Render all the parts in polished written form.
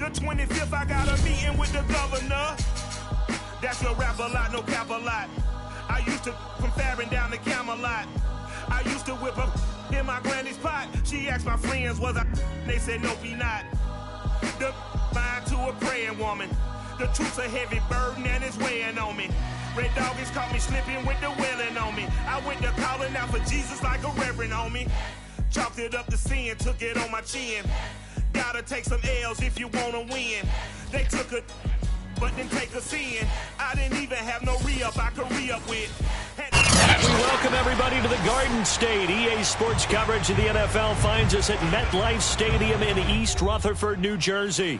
The 25th, I got a meeting with the governor. That's your rap a lot, no cap a lot. I used to from Farron down to Camelot. I used to whip up in my granny's pot. She asked my friends, was I? They said, nope, he not. The mind to a praying woman. The truth's a heavy burden and it's weighing on me. Red doggies caught me slipping with the wailing on me. I went to calling out for Jesus like a reverend on me. Chalked it up to sin, took it on my chin. Gotta take some L's if you wanna win. They took a but didn't take us in. I didn't even have no re-up I could re-up with. We welcome everybody to the Garden State. EA Sports coverage of the NFL finds us at MetLife Stadium in East Rutherford, New Jersey.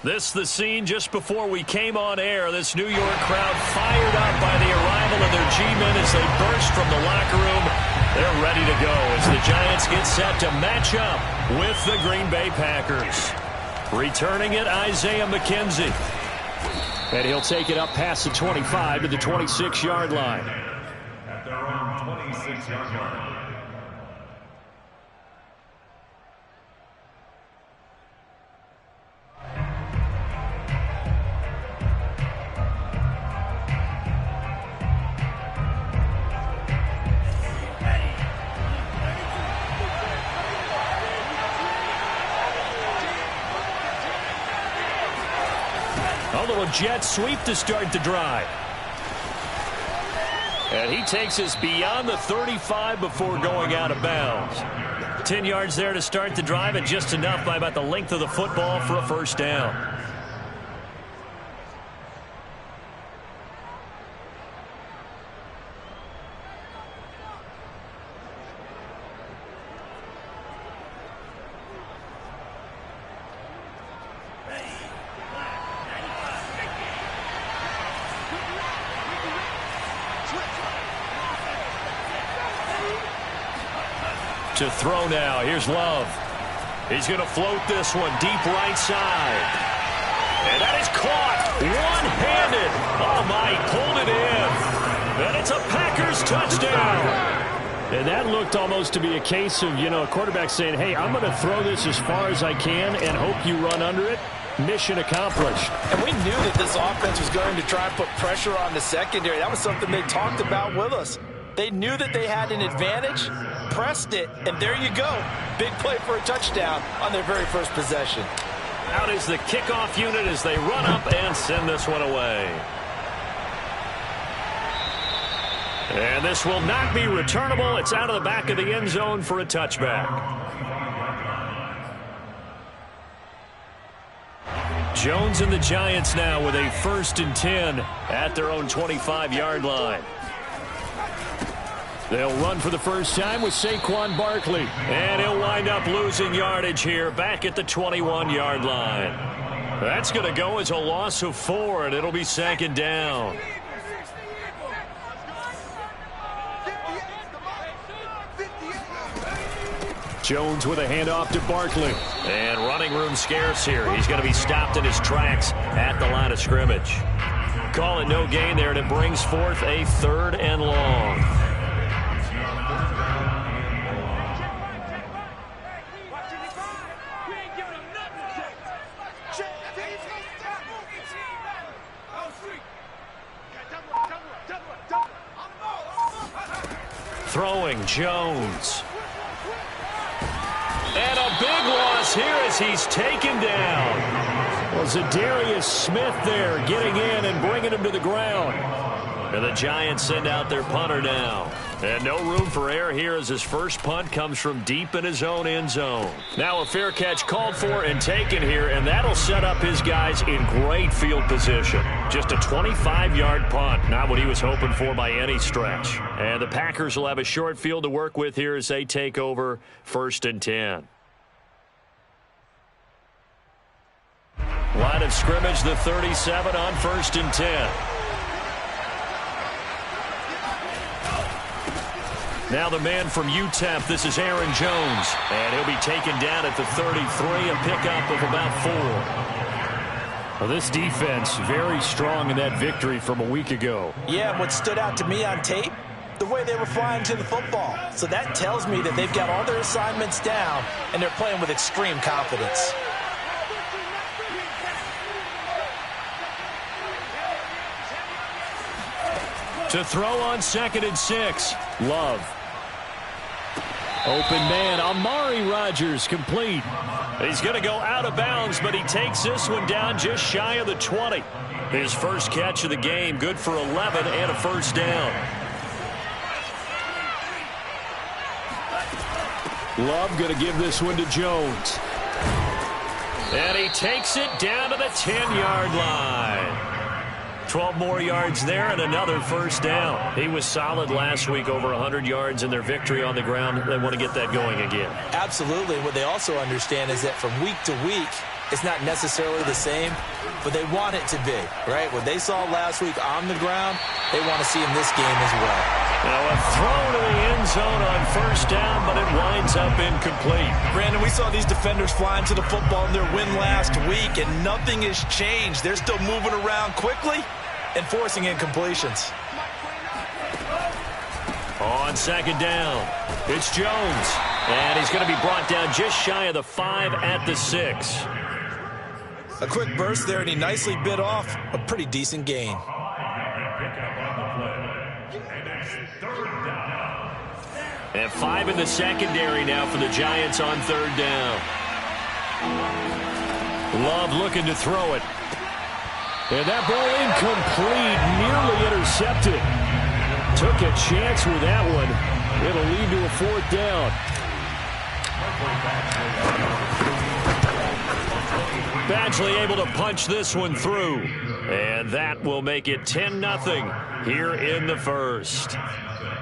This the scene just before we came on air. This New York crowd fired up by the arrival of their G-men as they burst from the locker room. They're ready to go as the Giants get set to match up with the Green Bay Packers. Returning it, Isaiah McKenzie. And he'll take it up past the 25 to the 26-yard line. At their own 26-yard line. A little jet sweep to start the drive. And he takes us beyond the 35 before going out of bounds. 10 yards there to start the drive, and just enough by about the length of the football for a first down. To throw now. Here's Love. He's going to float this one deep right side. And that is caught one-handed. Oh, my, he pulled it in. And it's a Packers touchdown. And that looked almost to be a case of, a quarterback saying, hey, I'm going to throw this as far as I can and hope you run under it. Mission accomplished. And we knew that this offense was going to try and put pressure on the secondary. That was something they talked about with us. They knew that they had an advantage, pressed it, and there you go. Big play for a touchdown on their very first possession. Out is the kickoff unit as they run up and send this one away. And this will not be returnable. It's out of the back of the end zone for a touchback. Jones and the Giants now with a 1st and 10 at their own 25-yard line. They'll run for the first time with Saquon Barkley. And he'll wind up losing yardage here back at the 21-yard line. That's going to go as a loss of 4, and it'll be 2nd down. Jones with a handoff to Barkley. And running room scarce here. He's going to be stopped in his tracks at the line of scrimmage. Call it no gain there, and it brings forth a 3rd and long. Throwing Jones. And a big loss here as he's taken down. Well, Zadarius Smith there getting in and bringing him to the ground. And the Giants send out their punter now. And no room for error here as his first punt comes from deep in his own end zone. Now a fair catch called for and taken here, and that'll set up his guys in great field position. Just a 25-yard punt, not what he was hoping for by any stretch. And the Packers will have a short field to work with here as they take over 1st and 10. Line of scrimmage, the 37 on 1st and 10. Now the man from UTEP, this is Aaron Jones. And he'll be taken down at the 33, a pickup of about 4. Well, this defense very strong in that victory from a week ago. Yeah, and what stood out to me on tape, the way they were flying to the football. So that tells me that they've got all their assignments down, and they're playing with extreme confidence. To throw on 2nd and 6. Love. Open man, Amari Rodgers, complete. He's going to go out of bounds, but he takes this one down just shy of the 20. His first catch of the game, good for 11 and a first down. Love going to give this one to Jones. And he takes it down to the 10-yard line. 12 more yards there and another first down. He was solid last week, over 100 yards in their victory on the ground. They want to get that going again. Absolutely. What they also understand is that from week to week, it's not necessarily the same, but they want it to be, right? What they saw last week on the ground, they want to see in this game as well. Now a throw to the end zone on first down, but it winds up incomplete. Brandon, we saw these defenders flying to the football in their win last week, and nothing has changed. They're still moving around quickly and forcing incompletions. On 2nd down, it's Jones. And he's going to be brought down just shy of the 5 at the 6. A quick burst there, and he nicely bit off a pretty decent gain. And 5 in the secondary now for the Giants on 3rd down. Love looking to throw it. And that ball incomplete, nearly intercepted. Took a chance with that one. It'll lead to a 4th down. Badgley able to punch this one through. And that will make it 10-0 here in the first.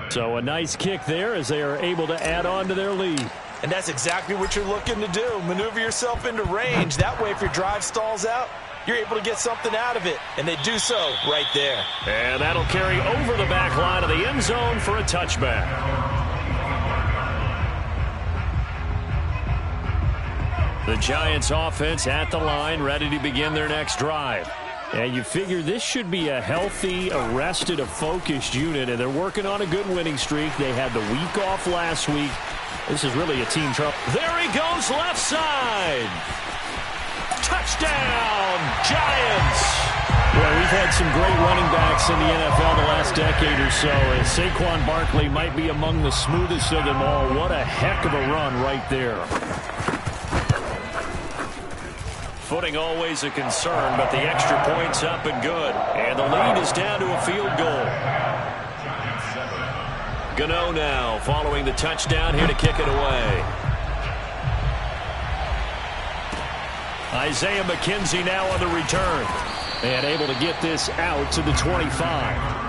So a nice kick there as they are able to add on to their lead. And that's exactly what you're looking to do. Maneuver yourself into range. That way, if your drive stalls out, you're able to get something out of it. And they do so right there. And that'll carry over the back line of the end zone for a touchback. The Giants offense at the line, ready to begin their next drive. And you figure this should be a healthy, arrested, a focused unit, and they're working on a good winning streak. They had the week off last week. This is really a team trouble. There he goes, left side. Touchdown, Giants. Well, we've had some great running backs in the NFL the last decade or so, and Saquon Barkley might be among the smoothest of them all. What a heck of a run right there. Footing always a concern, but the extra point's up and good. And the lead is down to a field goal. Gano now following the touchdown here to kick it away. Isaiah McKenzie now on the return. And able to get this out to the 25.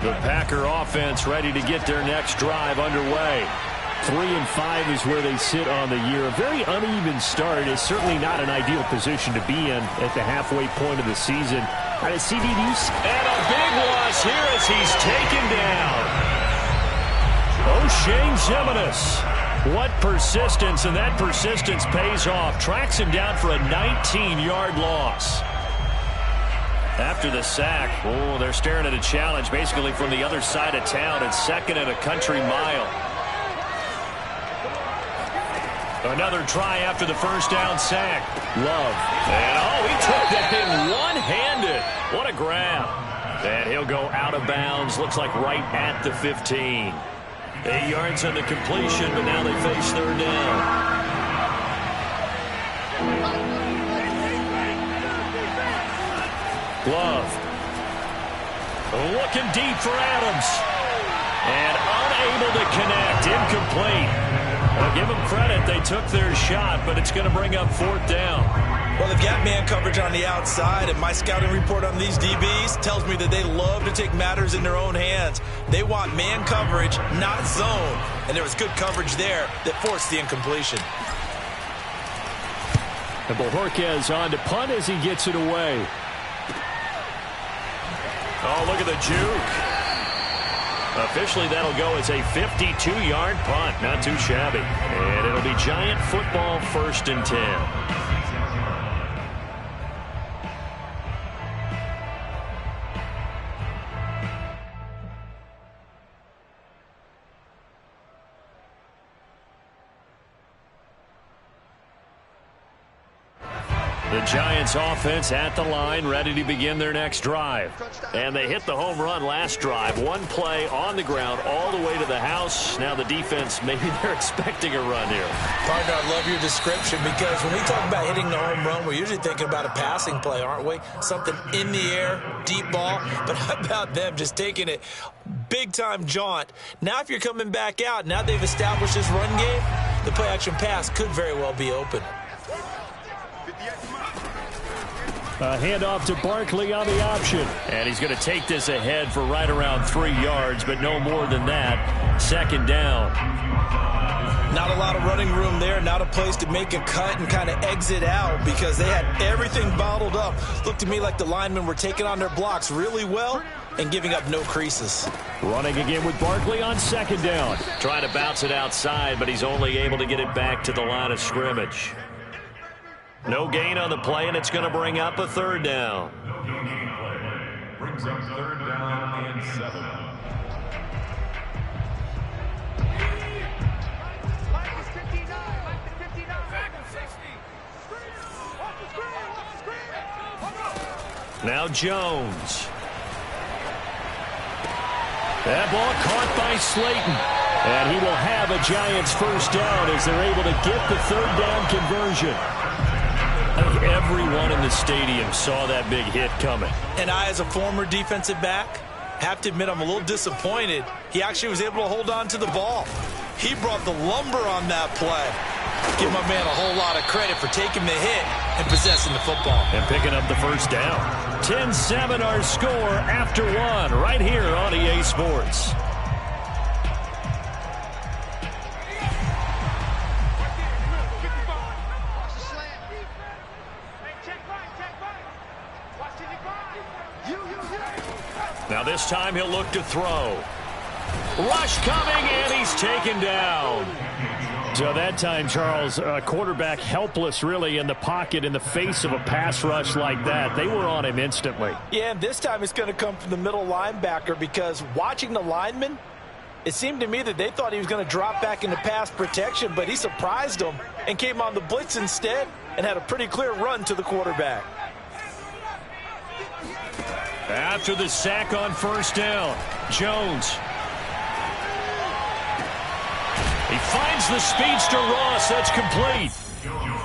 The Packer offense ready to get their next drive underway. 3-5 is where they sit on the year. A very uneven start is certainly not an ideal position to be in at the halfway point of the season. And a big loss here as he's taken down. O'Shane Ximines. What persistence, and that persistence pays off. Tracks him down for a 19-yard loss. After the sack, they're staring at a challenge basically from the other side of town. It's 2nd and a country mile. Another try after the first down sack. Love. And, he took that thing one-handed. What a grab. And he'll go out of bounds. Looks like right at the 15. 8 yards on the completion, but now they face 3rd down. Love. Looking deep for Adams. And unable to connect. Incomplete. Well, give them credit. They took their shot, but it's going to bring up 4th down. Well, they've got man coverage on the outside, and my scouting report on these DBs tells me that they love to take matters in their own hands. They want man coverage, not zone. And there was good coverage there that forced the incompletion. And Bojorquez on to punt as he gets it away. Oh, look at the juke. Officially, that'll go as a 52-yard punt. Not too shabby. And it'll be Giant football 1st and 10. The Giants offense at the line, ready to begin their next drive. And they hit the home run last drive. One play on the ground all the way to the house. Now the defense, maybe they're expecting a run here. Partner, I love your description, because when we talk about hitting the home run, we're usually thinking about a passing play, aren't we? Something in the air, deep ball. But how about them just taking it big-time jaunt? Now if you're coming back out, now they've established this run game, the play-action pass could very well be open. A handoff to Barkley on the option. And he's going to take this ahead for right around 3 yards, but no more than that. Second down. Not a lot of running room there. Not a place to make a cut and kind of exit out, because they had everything bottled up. Looked to me like the linemen were taking on their blocks really well and giving up no creases. Running again with Barkley on second down. Trying to bounce it outside, but he's only able to get it back to the line of scrimmage. No gain on the play, and it's going to bring up a third down. No gain on the play. Brings up third down and 7. Now Jones. That ball caught by Slayton. And he will have a Giants first down as they're able to get the third down conversion. I think everyone in the stadium saw that big hit coming. And I, as a former defensive back, have to admit I'm a little disappointed. He actually was able to hold on to the ball. He brought the lumber on that play. Give my man a whole lot of credit for taking the hit and possessing the football. And picking up the first down. 10-7 our score after one right here on EA Sports. Now this time he'll look to throw. Rush coming, and he's taken down. So that time, Charles, quarterback helpless really in the pocket in the face of a pass rush like that. They were on him instantly. Yeah, and this time it's going to come from the middle linebacker, because watching the lineman, it seemed to me that they thought he was going to drop back into pass protection, but he surprised them and came on the blitz instead and had a pretty clear run to the quarterback. After the sack on first down, Jones. He finds the speedster Ross. That's complete.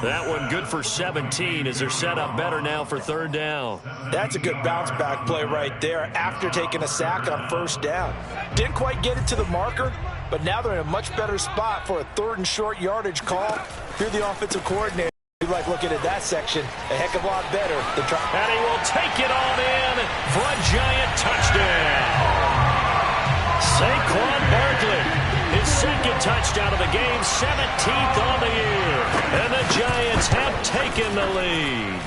That one good for 17 as they're set up better now for third down. That's a good bounce back play right there after taking a sack on first down. Didn't quite get it to the marker, but now they're in a much better spot for a third and short yardage call. You're the offensive coordinator. You like looking at that section a heck of a lot better than trying. And he will take it on in for a Giant touchdown. Saquon Barkley, his second touchdown of the game, 17th on the year. And the Giants have taken the lead.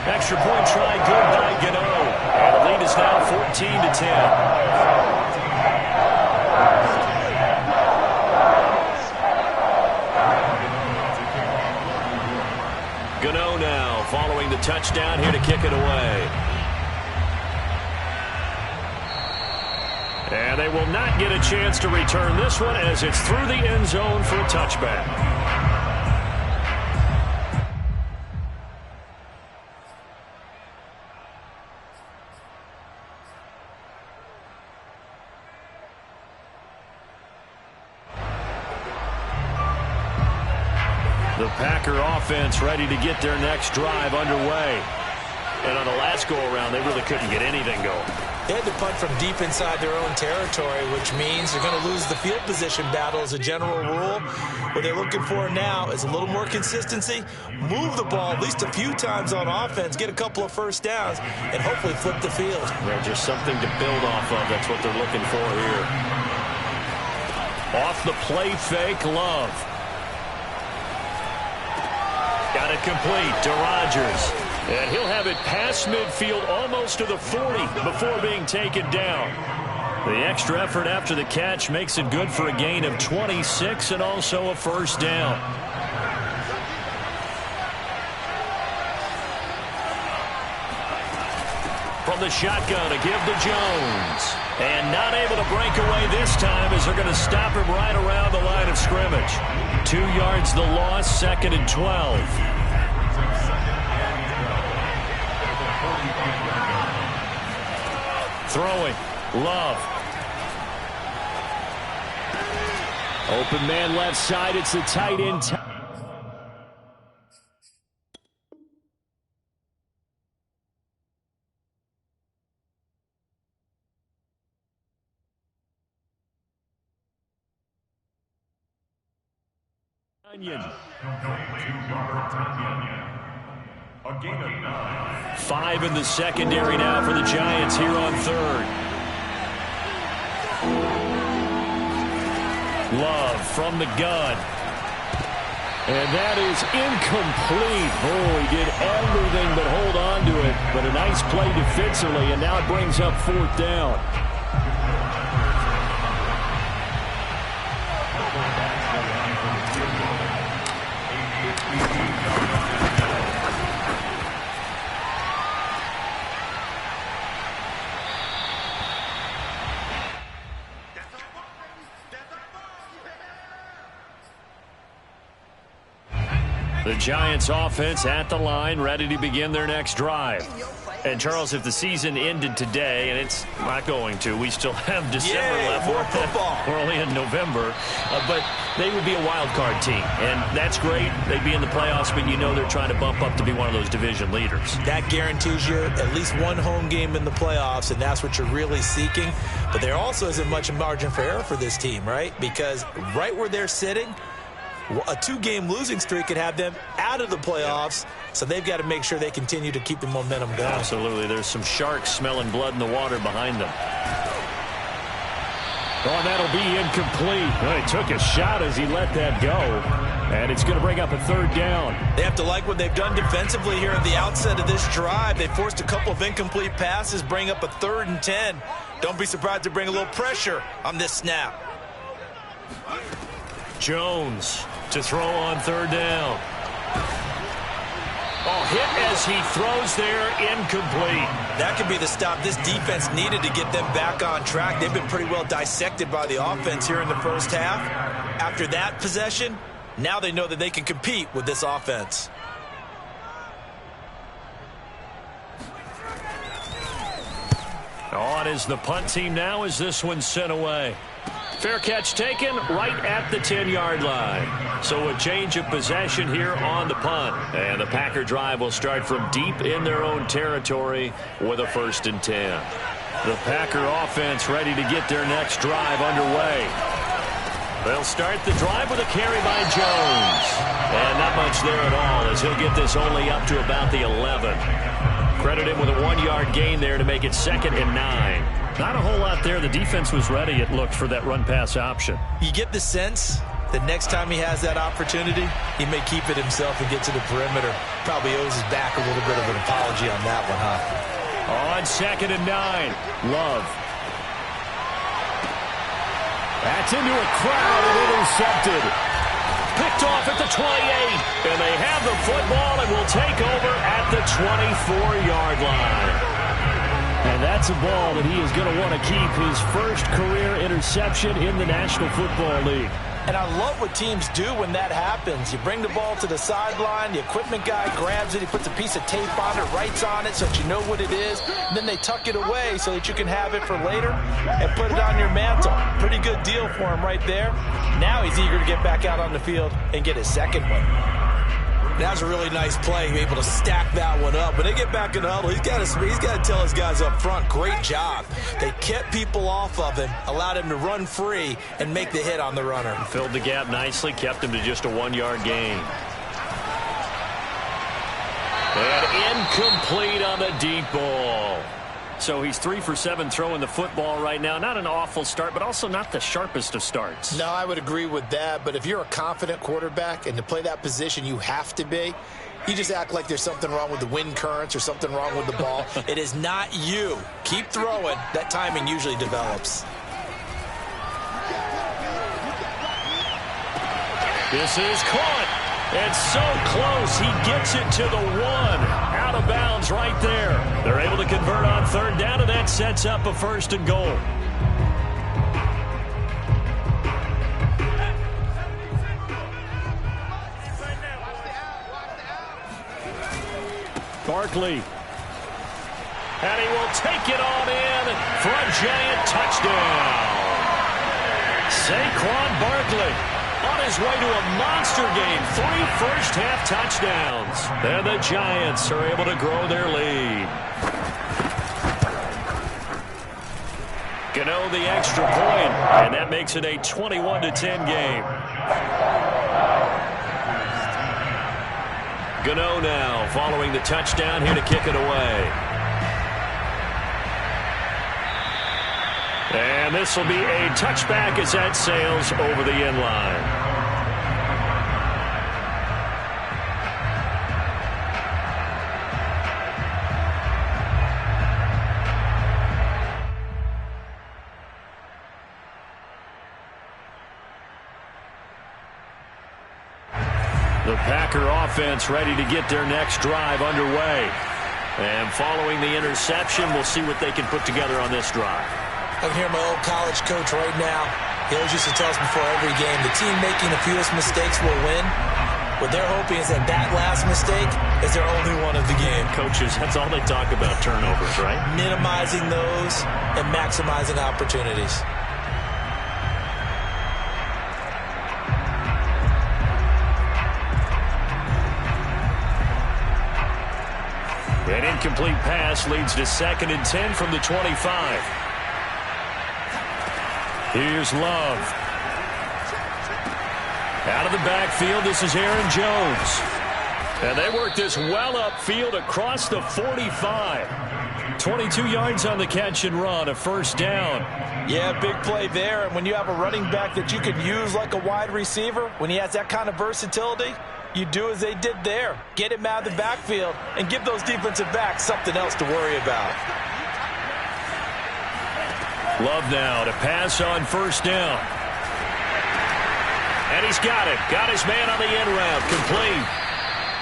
Extra point try good by Gano. And the lead is now 14-10. Gano now following the touchdown here to kick it away. And they will not get a chance to return this one as it's through the end zone for a touchback. The Packer offense ready to get their next drive underway. And on the last go-around, they really couldn't get anything going. They had to punt from deep inside their own territory, which means they're going to lose the field position battle as a general rule. What they're looking for now is a little more consistency, move the ball at least a few times on offense, get a couple of first downs, and hopefully flip the field. Well, just something to build off of. That's what they're looking for here. Off the play fake, Love. Got it complete to Rodgers. And he'll have it past midfield almost to the 40 before being taken down. The extra effort after the catch makes it good for a gain of 26 and also a first down. From the shotgun to give to Jones. And not able to break away this time as they're going to stop him right around the line of scrimmage. 2 yards the loss, 2nd and 12. Throwing. Love. Open man left side. It's the tight end. Onion. 5 in the secondary now for the Giants here on third. Love from the gun. And that is incomplete. Oh, he did everything but hold on to it. But a nice play defensively, and now it brings up 4th down. The Giants offense at the line, ready to begin their next drive. And, Charles, if the season ended today, and it's not going to, we still have December left. More football. We're only in November. But they would be a wild card team, and that's great. They'd be in the playoffs, but you know they're trying to bump up to be one of those division leaders. That guarantees you at least one home game in the playoffs, and that's what you're really seeking. But there also isn't much margin for error for this team, right? Because right where they're sitting, a 2-game losing streak could have them out of the playoffs, so they've got to make sure they continue to keep the momentum going. Absolutely. There's some sharks smelling blood in the water behind them. Oh, and that'll be incomplete. Well, he took a shot as he let that go, and it's going to bring up a 3rd down. They have to like what they've done defensively here at the outset of this drive. They forced a couple of incomplete passes, bring up a 3rd and 10. Don't be surprised to bring a little pressure on this snap. Jones to throw on 3rd down. Oh, hit as he throws there, incomplete. That could be the stop this defense needed to get them back on track. They've been pretty well dissected by the offense here in the first half. After that possession, now they know that they can compete with this offense. On is the punt team now as this one's sent away. Fair catch taken right at the 10-yard line. So a change of possession here on the punt. And the Packer drive will start from deep in their own territory with a 1st and 10. The Packer offense ready to get their next drive underway. They'll start the drive with a carry by Jones. And not much there at all as he'll get this only up to about the 11. Credit him with a 1-yard gain there to make it 2nd and 9. Not a whole lot there. The defense was ready, it looked, for that run-pass option. You get the sense that next time he has that opportunity, he may keep it himself and get to the perimeter. Probably owes his back a little bit of an apology on that one, huh? On 2nd and 9, Love. That's into a crowd and intercepted. Picked off at the 28, and they have the football and will take over at the 24-yard line. And that's a ball that he is going to want to keep, his first career interception in the National Football League. And I love what teams do when that happens. You bring the ball to the sideline, the equipment guy grabs it, he puts a piece of tape on it, writes on it so that you know what it is, and then they tuck it away so that you can have it for later and put it on your mantle. Pretty good deal for him right there. Now he's eager to get back out on the field and get his 2nd one. That was a really nice play, able to stack that one up. When they get back in the huddle, he's got to tell his guys up front, great job. They kept people off of him, allowed him to run free and make the hit on the runner. Filled the gap nicely, kept him to just a 1-yard gain. And incomplete on the deep ball. So he's 3 for 7 throwing the football right now. Not an awful start, but also not the sharpest of starts. No, I would agree with that. But if you're a confident quarterback and to play that position you have to be, you just act like there's something wrong with the wind currents or something wrong with the ball. It is not you. Keep throwing. That timing usually develops. This is caught. It's so close. He gets it to the 1. Out of bounds right there. They're able to convert on 3rd down, and that sets up a 1st and goal. Barkley. And he will take it on in for a Giant touchdown. Saquon Barkley on his way to a monster game. 3 first-half touchdowns. And the Giants are able to grow their lead. Gano the extra point, and that makes it a 21-10 game. Gano now following the touchdown here to kick it away. And this will be a touchback as that sails over the end line. The Packer offense ready to get their next drive underway. And following the interception, we'll see what they can put together on this drive. I can hear my old college coach right now. He always used to tell us before every game, the team making the fewest mistakes will win. What they're hoping is that that last mistake is their only one of the game. Coaches, that's all they talk about, turnovers, right? Minimizing those and maximizing opportunities. An incomplete pass leads to 2nd and 10 from the 25. Here's Love. Out of the backfield, this is Aaron Jones. And they work this well upfield across the 45. 22 yards on the catch and run, a first down. Yeah, big play there. And when you have a running back that you can use like a wide receiver, when he has that kind of versatility, you do as they did there. Get him out of the backfield and give those defensive backs something else to worry about. Love now to pass on first down. And he's got it. Got his man on the end route. Complete.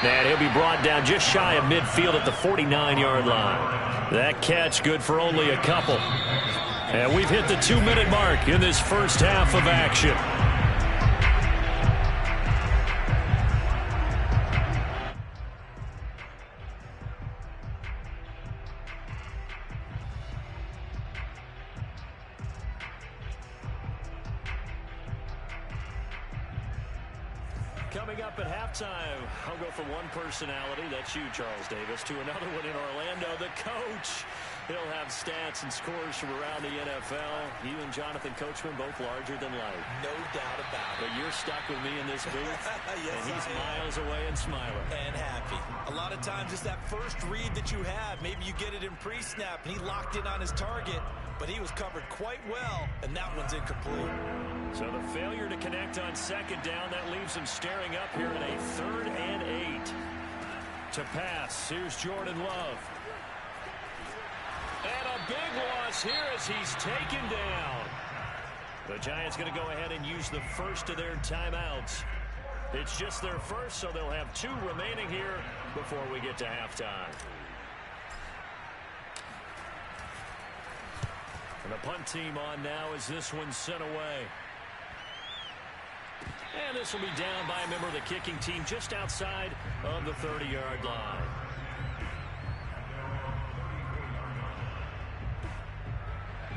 And he'll be brought down just shy of midfield at the 49-yard line. That catch good for only a couple. And we've hit the 2-minute mark in this first half of action. Coming up at halftime, I'll go from one personality, that's you, Charles Davis, to another one in Orlando, the coach. He'll have stats and scores from around the NFL. You and Jonathan Coachman, both larger than life. No doubt about it. But you're stuck with me in this booth, yes, and he's miles away and smiling. And happy. A lot of times it's that first read that you have. Maybe you get it in pre-snap, and he locked in on his target, but he was covered quite well, and that one's incomplete. So the failure to connect on second down, that leaves him staring up here in a 3rd and 8. To pass, here's Jordan Love. And a big loss here as he's taken down. The Giants going to go ahead and use the first of their timeouts. It's just their first, so they'll have 2 remaining here before we get to halftime. And the punt team on now as this one's sent away. And this will be down by a member of the kicking team just outside of the 30-yard line.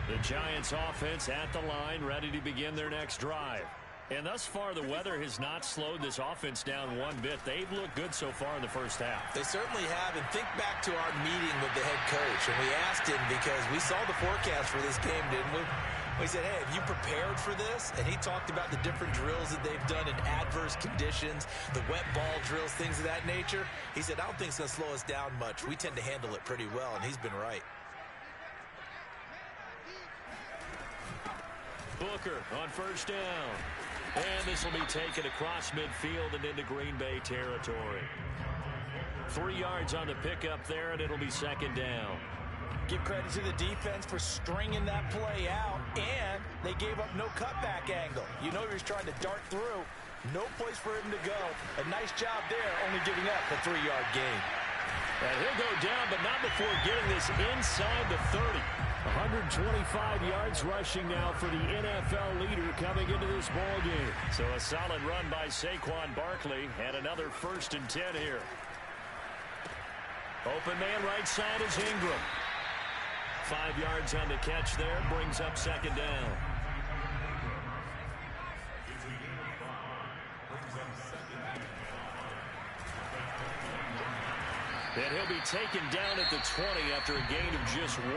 The Giants offense at the line, ready to begin their next drive. And thus far, the weather has not slowed this offense down one bit. They've looked good so far in the first half. They certainly have. And think back to our meeting with the head coach. And we asked him, because we saw the forecast for this game, didn't we? We said, hey, have you prepared for this? And he talked about the different drills that they've done in adverse conditions, the wet ball drills, things of that nature. He said, I don't think it's going to slow us down much. We tend to handle it pretty well, and he's been right. Booker on first down. And this will be taken across midfield and into Green Bay territory. 3 yards on the pickup there, and it'll be second down. Give credit to the defense for stringing that play out, and they gave up no cutback angle. You know he was trying to dart through. No place for him to go. A nice job there, only giving up a 3-yard gain. And he'll go down, but not before getting this inside the 30. 125 yards rushing now for the NFL leader coming into this ball game. So a solid run by Saquon Barkley, and another 1st and 10 here. Open man right side is Ingram. 5 yards on the catch there. Brings up second down. And he'll be taken down at the 20 after a gain of just 1.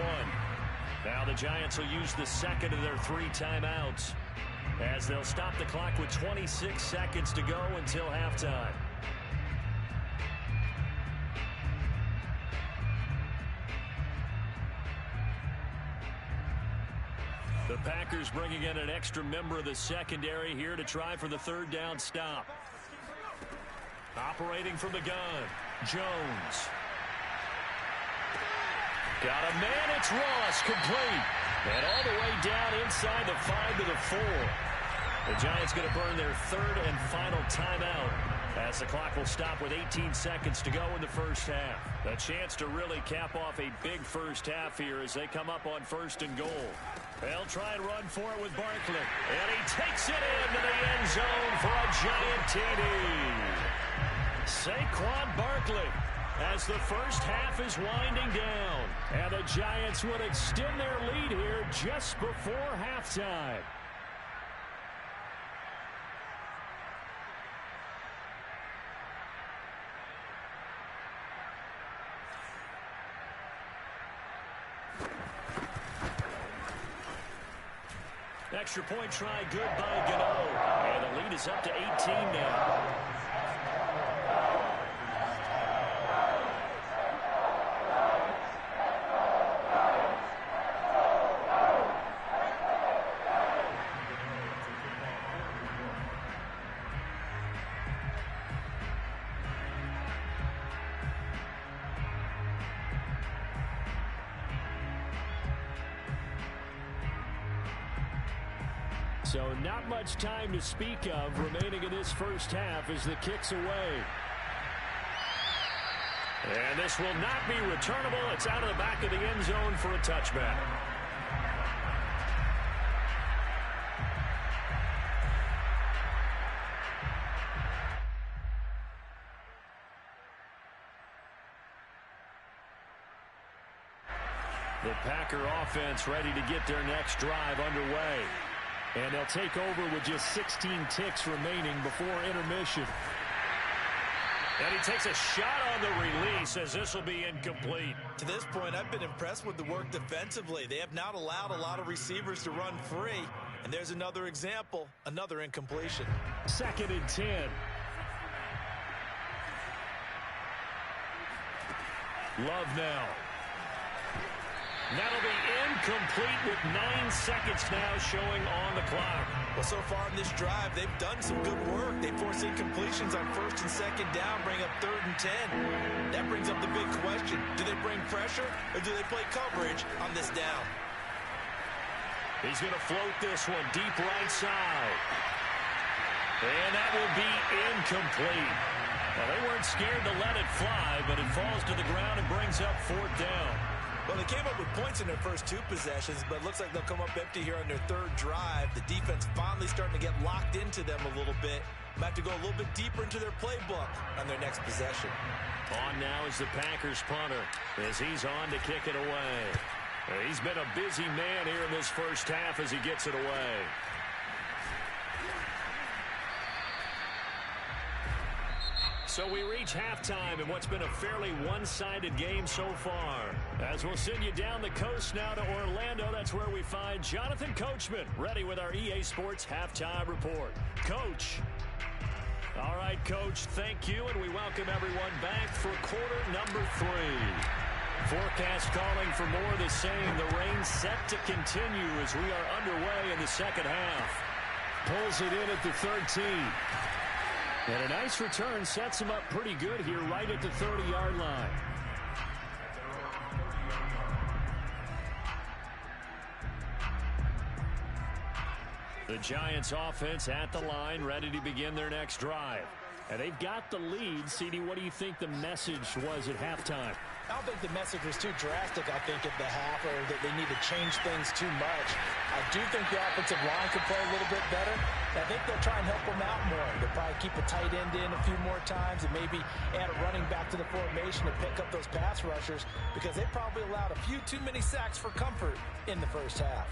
Now the Giants will use the second of their 3 timeouts as they'll stop the clock with 26 seconds to go until halftime. The Packers bringing in an extra member of the secondary here to try for the 3rd down stop. Operating from the gun, Jones. Got a man, it's Ross, complete. And all the way down inside the 5 to the 4. The Giants going to burn their 3rd and final timeout as the clock will stop with 18 seconds to go in the first half. A chance to really cap off a big first half here as they come up on 1st and goal. They'll try and run for it with Barkley. And he takes it into the end zone for a giant TD. Saquon Barkley as the first half is winding down. And the Giants would extend their lead here just before halftime. Extra point try good by Gano. And the lead is up to 18 now. So not much time to speak of remaining in this first half as the kick's away. And this will not be returnable. It's out of the back of the end zone for a touchback. The Packer offense ready to get their next drive underway. And they'll take over with just 16 ticks remaining before intermission. And he takes a shot on the release as this will be incomplete. To this point, I've been impressed with the work defensively. They have not allowed a lot of receivers to run free. And there's another example, another incompletion. 2nd and 10. Love now. That'll be incomplete with 9 seconds now showing on the clock. Well, so far in this drive, they've done some good work. They force incompletions on 1st and 2nd down, bring up 3rd and 10. That brings up the big question. Do they bring pressure or do they play coverage on this down? He's going to float this one deep right side. And that will be incomplete. Well, they weren't scared to let it fly, but it falls to the ground and brings up 4th down. Well, they came up with points in their first 2 possessions, but it looks like they'll come up empty here on their 3rd drive. The defense finally starting to get locked into them a little bit. Might have to go a little bit deeper into their playbook on their next possession. On now is the Packers punter as he's on to kick it away. He's been a busy man here in this first half as he gets it away. So we reach halftime in what's been a fairly one-sided game so far. As we'll send you down the coast now to Orlando, that's where we find Jonathan Coachman ready with our EA Sports Halftime Report. Coach. All right, Coach, thank you, and we welcome everyone back for quarter number 3. Forecast calling for more of the same. The rain set to continue as we are underway in the second half. Pulls it in at the 13. And a nice return sets him up pretty good here right at the 30-yard line. The Giants offense at the line ready to begin their next drive. And they've got the lead. CD, what do you think the message was at halftime? I don't think the message was too drastic, I think, at the half, or that they need to change things too much. I do think the offensive line could play a little bit better. I think they'll try and help them out more. They'll probably keep a tight end in a few more times and maybe add a running back to the formation to pick up those pass rushers, because they probably allowed a few too many sacks for comfort in the first half.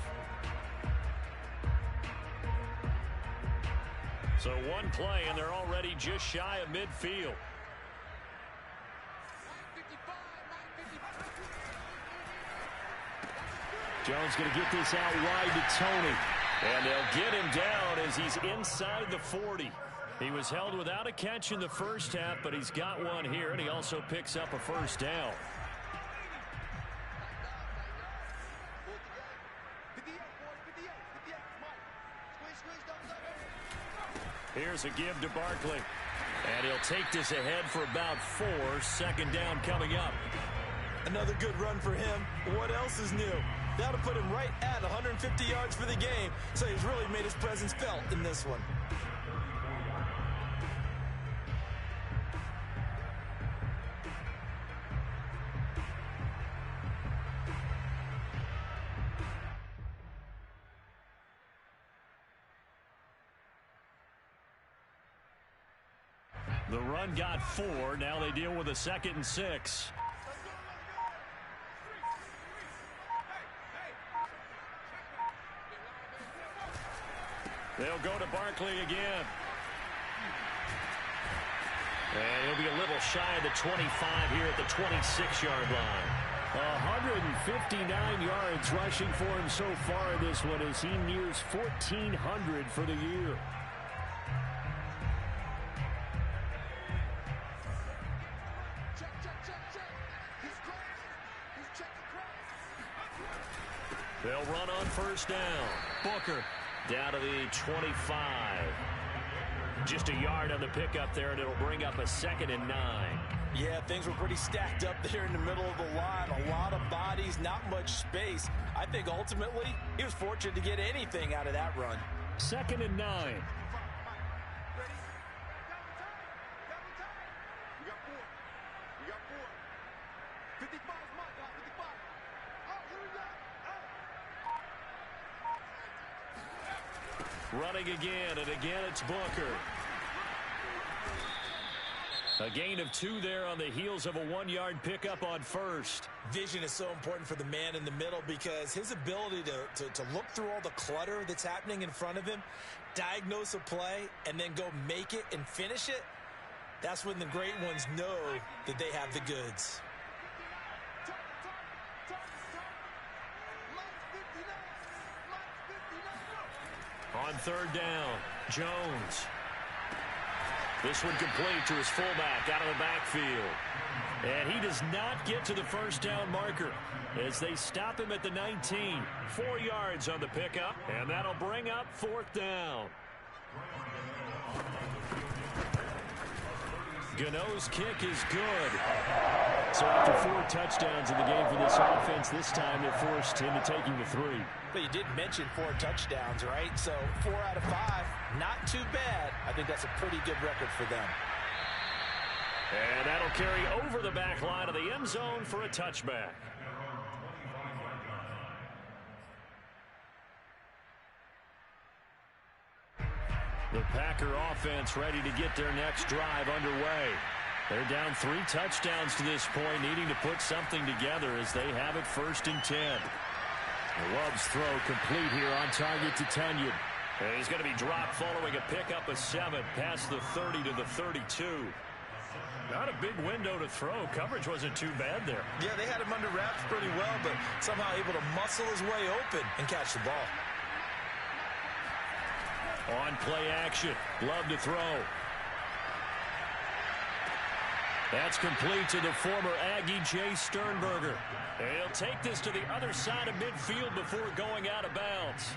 So one play, and they're already just shy of midfield. Jones going to get this out wide to Tony. And they'll get him down as he's inside the 40. He was held without a catch in the first half, but he's got one here, and he also picks up a first down. Here's a give to Barkley. And he'll take this ahead for about 4. Second down coming up. Another good run for him. What else is new? That'll put him right at 150 yards for the game, so he's really made his presence felt in this one. The run got 4. Now they deal with a 2nd and 6. They'll go to Barkley again. And he'll be a little shy of the 25 here at the 26-yard line. 159 yards rushing for him so far in this one as he nears 1,400 for the year. They'll run on first down. Booker down to the 25. Just a yard on the pickup there, and it'll bring up a 2nd and 9. Yeah, things were pretty stacked up there in the middle of the line. A lot of bodies, not much space. I think ultimately he was fortunate to get anything out of that run. 2nd and 9. Running again, and again it's Booker. A gain of 2 there on the heels of a 1-yard pickup on first. Vision is so important for the man in the middle, because his ability to look through all the clutter that's happening in front of him, diagnose a play, and then go make it and finish it, that's when the great ones know that they have the goods. On third down, Jones. This one complete to his fullback out of the backfield. And he does not get to the first down marker as they stop him at the 19. 4 yards on the pickup, and that'll bring up 4th down. Gano's kick is good. So after 4 touchdowns in the game for this offense, this time they're forced into taking the 3. But you did mention 4 touchdowns, right? So 4 out of 5, not too bad. I think that's a pretty good record for them. And that'll carry over the back line of the end zone for a touchback. The Packer offense ready to get their next drive underway. They're down 3 touchdowns to this point, needing to put something together as they have it 1st and 10. Love's throw complete here on target to Tunyon. And he's going to be dropped following a pickup of 7 past the 30 to the 32. Not a big window to throw. Coverage wasn't too bad there. Yeah, they had him under wraps pretty well, but somehow able to muscle his way open and catch the ball. On play action. Love to throw. That's complete to the former Aggie, Jay Sternberger. And he'll take this to the other side of midfield before going out of bounds.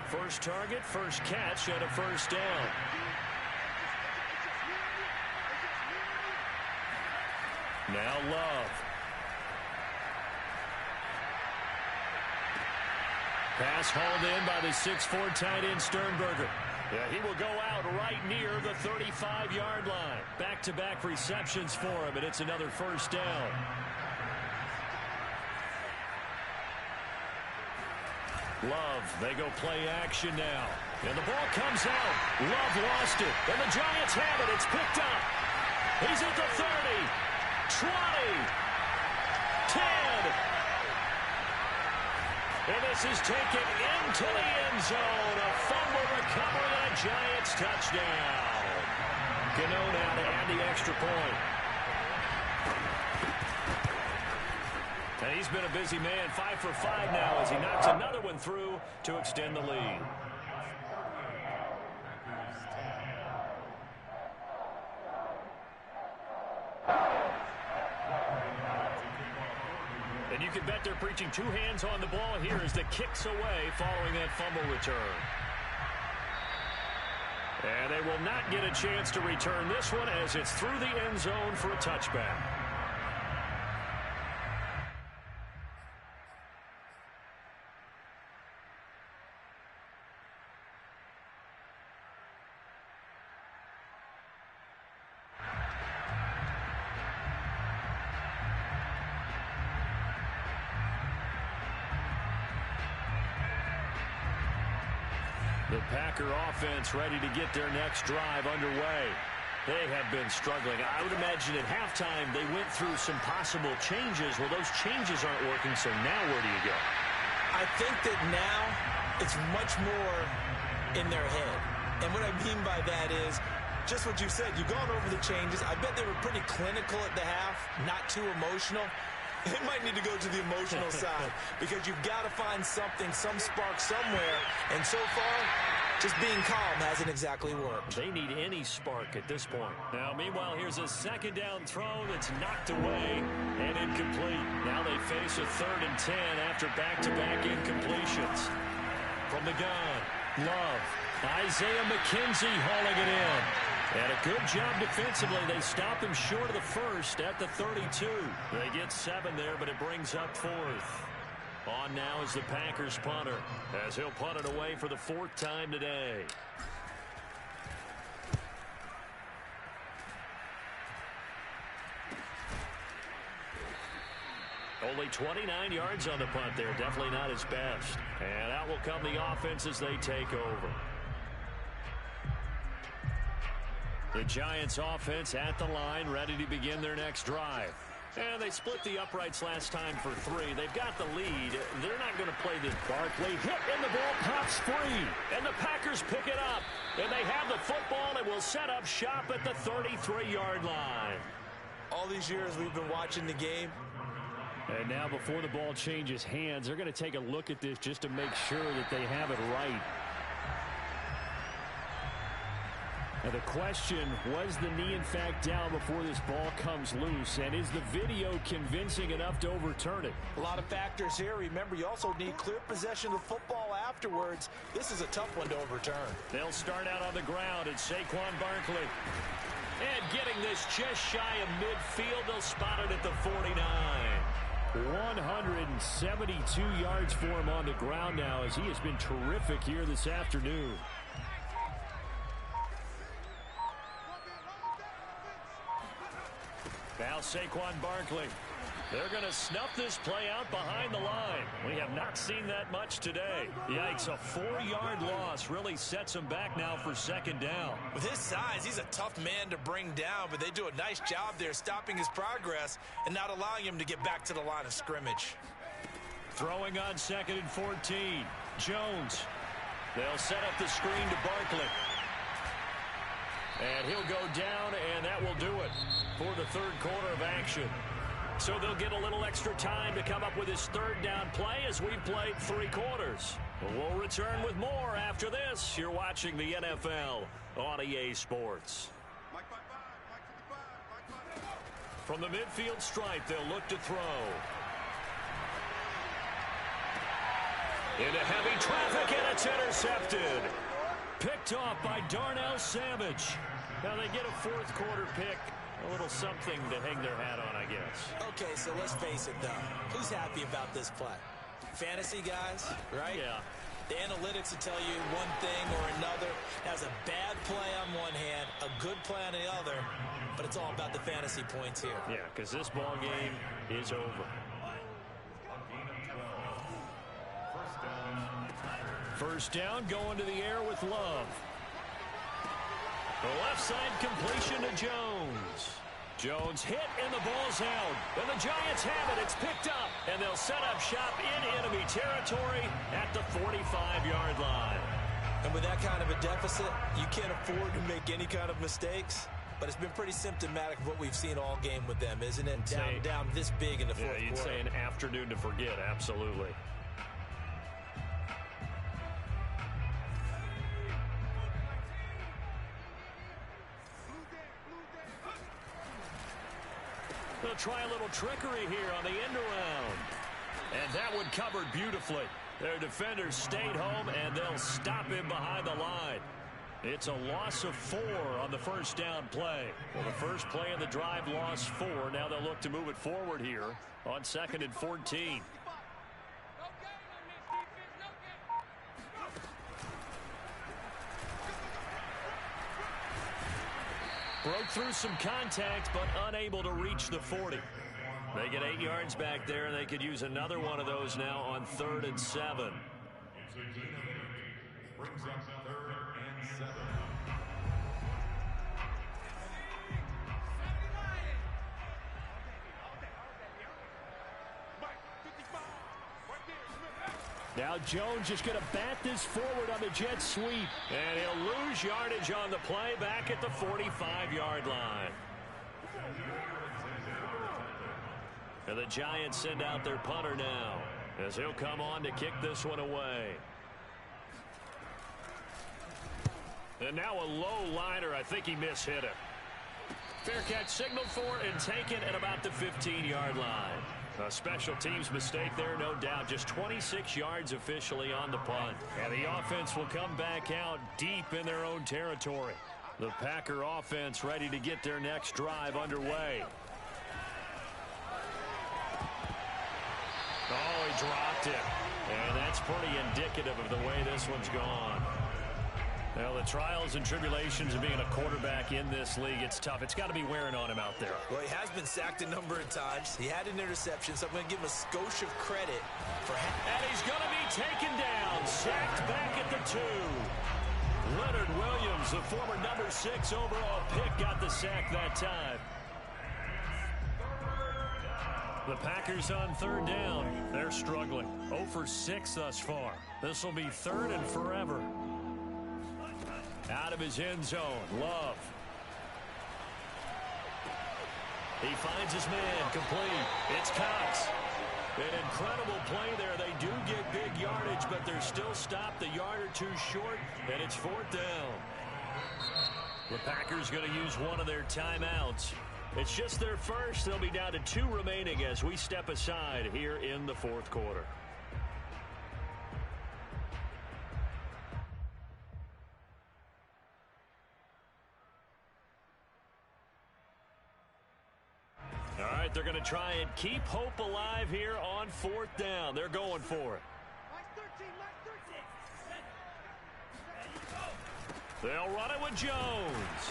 First target, first catch, and a first down. Now Love. Pass hauled in by the 6'4" tight end Sternberger. Yeah, he will go out right near the 35-yard line. Back-to-back receptions for him, and it's another first down. Love, they go play action now. And the ball comes out. Love lost it. And the Giants have it. It's picked up. He's at the 30, 20, 10. And this is taken into the end zone. A fumble recovery and a Giants touchdown. Gano now to add the extra point. And he's been a busy man, 5 for 5 now as he knocks another one through to extend the lead. And you can bet they're preaching two hands on the ball here as the kick's away following that fumble return. And they will not get a chance to return this one as it's through the end zone for a touchback. The Packer offense ready to get their next drive underway. They have been struggling. I would imagine at halftime they went through some possible changes. Well, those changes aren't working, so now where do you go? I think that now it's much more in their head. And what I mean by that is just what you said. You've gone over the changes. I bet they were pretty clinical at the half, not too emotional. They might need to go to the emotional side because you've got to find something, some spark somewhere. And so far, just being calm hasn't exactly worked. They need any spark at this point. Now, meanwhile, here's a second down throw that's knocked away and incomplete. Now they face a 3rd and 10 after back-to-back incompletions. From the gun, Love. Isaiah McKenzie hauling it in. And a good job defensively. They stop him short of the first at the 32. They get 7 there, but it brings up 4th. On now is the Packers punter, as he'll punt it away for the 4th time today. Only 29 yards on the punt there. Definitely not his best. And out will come the offense as they take over. The Giants offense at the line, ready to begin their next drive. And they split the uprights last time for 3. They've got the lead. They're not going to play this. Barkley hit and the ball pops free. And the Packers pick it up. And they have the football and will set up shop at the 33-yard line. All these years we've been watching the game. And now before the ball changes hands, they're going to take a look at this just to make sure that they have it right. Now the question, was the knee in fact down before this ball comes loose? And is the video convincing enough to overturn it? A lot of factors here. Remember, you also need clear possession of the football afterwards. This is a tough one to overturn. They'll start out on the ground at Saquon Barkley. And getting this just shy of midfield, they'll spot it at the 49. 172 yards for him on the ground now as he has been terrific here this afternoon. Now Saquon Barkley. They're going to snuff this play out behind the line. We have not seen that much today. Yikes, a 4-yard loss really sets him back now for 2nd down. With his size, he's a tough man to bring down, but they do a nice job there stopping his progress and not allowing him to get back to the line of scrimmage. Throwing on 2nd and 14. Jones. They'll set up the screen to Barkley. And he'll go down, and that will do it for the 3rd quarter of action. So they'll get a little extra time to come up with his 3rd down play as we've played 3 quarters. We'll return with more after this. You're watching the NFL on EA Sports. From the midfield stripe, they'll look to throw. Into heavy traffic, and it's intercepted. Picked off by Darnell Savage. Now they get a 4th quarter pick. A little something to hang their hat on, I guess. Okay, so let's face it, though. Who's happy about this play? Fantasy guys, right? Yeah. The analytics will tell you one thing or another. Has a bad play on one hand, a good play on the other, but it's all about the fantasy points here. Yeah, because this ball game is over. First down. First down, going to the air with Love. The left side completion to Jones. Jones hit, and the ball's out. And the Giants have it. It's picked up. And they'll set up shop in enemy territory at the 45-yard line. And with that kind of a deficit, you can't afford to make any kind of mistakes. But it's been pretty symptomatic of what we've seen all game with them, isn't it? Down this big in the fourth quarter. You'd say an afternoon to forget, absolutely. They'll try a little trickery here on the end around. And that one covered beautifully. Their defenders stayed home, and they'll stop him behind the line. It's a loss of 4 on the first down play. Well, the first play of the drive lost 4. Now they'll look to move it forward here on 2nd and 14. Broke through some contact, but unable to reach the 40. They get 8 yards back there, and they could use another one of those now on 3rd and 7. It's a gain of 8. Brings up 3rd and 7. Now Jones just going to bat this forward on the jet sweep. And he'll lose yardage on the play back at the 45-yard line. And the Giants send out their punter now, as he'll come on to kick this one away. And now a low liner. I think he mishit it. Fair catch signaled for and taken at about the 15-yard line. A special teams mistake there, no doubt. Just 26 yards officially on the punt. And the offense will come back out deep in their own territory. The Packer offense ready to get their next drive underway. Oh, he dropped it. And that's pretty indicative of the way this one's gone. Well, the trials and tribulations of being a quarterback in this league, it's tough. It's got to be wearing on him out there. Well, he has been sacked a number of times. He had an interception, so I'm going to give him a skosh of credit for and he's going to be taken down, sacked back at the 2. Leonard Williams, the former number 6 overall pick, got the sack that time. The Packers on 3rd down. They're struggling. 0 for 6 thus far. This will be 3rd and forever. Out of his end zone, Love. He finds his man, complete. It's Cox. An incredible play there. They do get big yardage, but they're still stopped a yard or 2 short, and it's 4th down. The Packers going to use one of their timeouts. It's just their first. They'll be down to 2 remaining as we step aside here in the 4th quarter. All right, they're going to try and keep hope alive here on 4th down. They're going for it. They'll run it with Jones.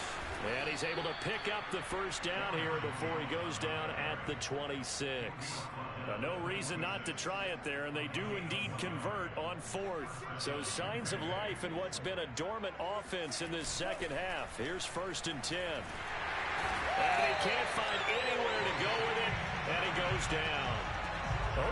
And he's able to pick up the first down here before he goes down at the 26. No reason not to try it there, and they do indeed convert on 4th. So signs of life in what's been a dormant offense in this second half. Here's 1st and 10. And he can't find anywhere to go with it, and he goes down.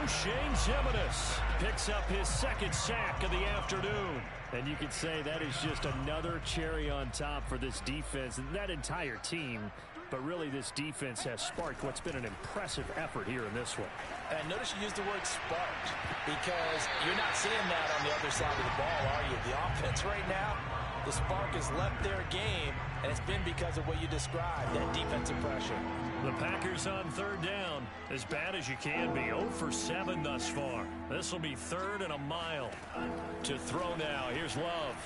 O'Shane Jimenez picks up his 2nd sack of the afternoon. And you could say that is just another cherry on top for this defense and that entire team. But really, this defense has sparked what's been an impressive effort here in this one. And notice you use the word sparked, because you're not seeing that on the other side of the ball, are you? The offense right now, the spark has left their game, and it's been because of what you described, that defensive pressure. The Packers on 3rd down, as bad as you can be. 0 for 7 thus far. This will be 3rd and a mile. To throw now, here's Love.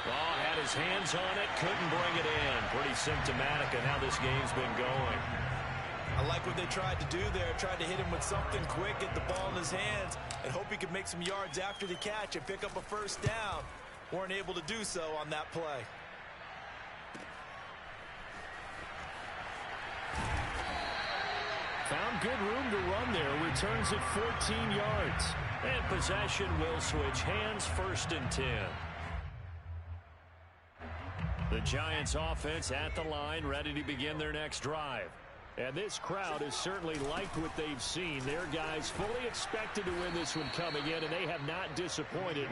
Oh, had his hands on it, couldn't bring it in. Pretty symptomatic of how this game's been going. I like what they tried to do there, tried to hit him with something quick, get the ball in his hands, and hope he could make some yards after the catch and pick up a 1st down. Weren't able to do so on that play. Found good room to run there. Returns at 14 yards. And possession will switch hands, 1st and 10. The Giants offense at the line, ready to begin their next drive. And this crowd has certainly liked what they've seen. Their guys fully expected to win this one coming in, and they have not disappointed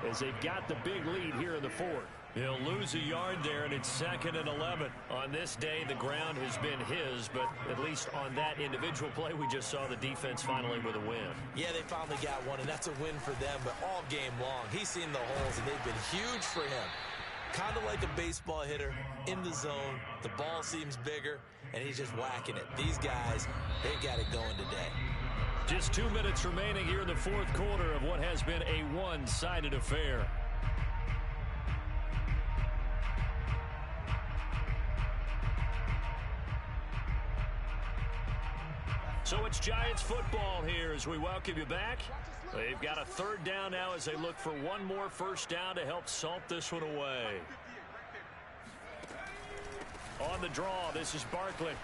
as they've got the big lead here in the 4th. He'll lose a yard there, and it's 2nd and 11. On this day, the ground has been his, but at least on that individual play, we just saw the defense finally with a win. Yeah, they finally got one, and that's a win for them, but all game long, he's seen the holes, and they've been huge for him. Kind of like a baseball hitter in the zone. The ball seems bigger, and he's just whacking it. These guys, they got it going today. Just 2 minutes remaining here in the 4th quarter of what has been a one-sided affair. So it's Giants football here as we welcome you back. They've got a 3rd down now as they look for one more 1st down to help salt this one away. On the draw, this is Barkley.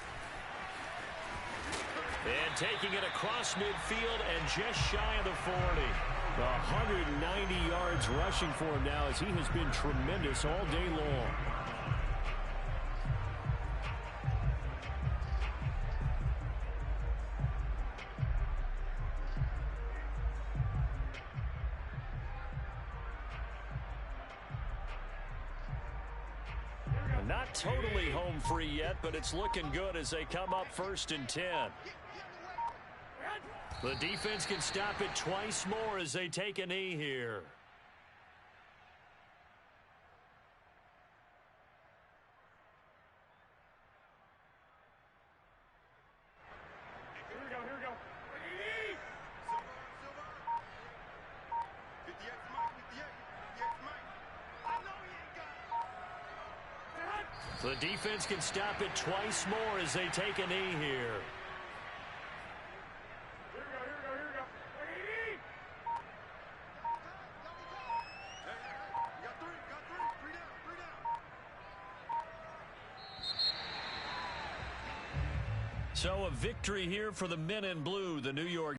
And taking it across midfield and just shy of the 40. 190 yards rushing for him now as he has been tremendous all day long. Not totally home free yet, but it's looking good as they come up 1st and 10. The defense can stop it twice more as they take a knee here. Here we go. Silver. 58 Mike. I know he ain't got it. The defense can stop it twice more as they take a knee here. Here we go. Hey, got three. 3 down. So a victory here for the men in blue, the New York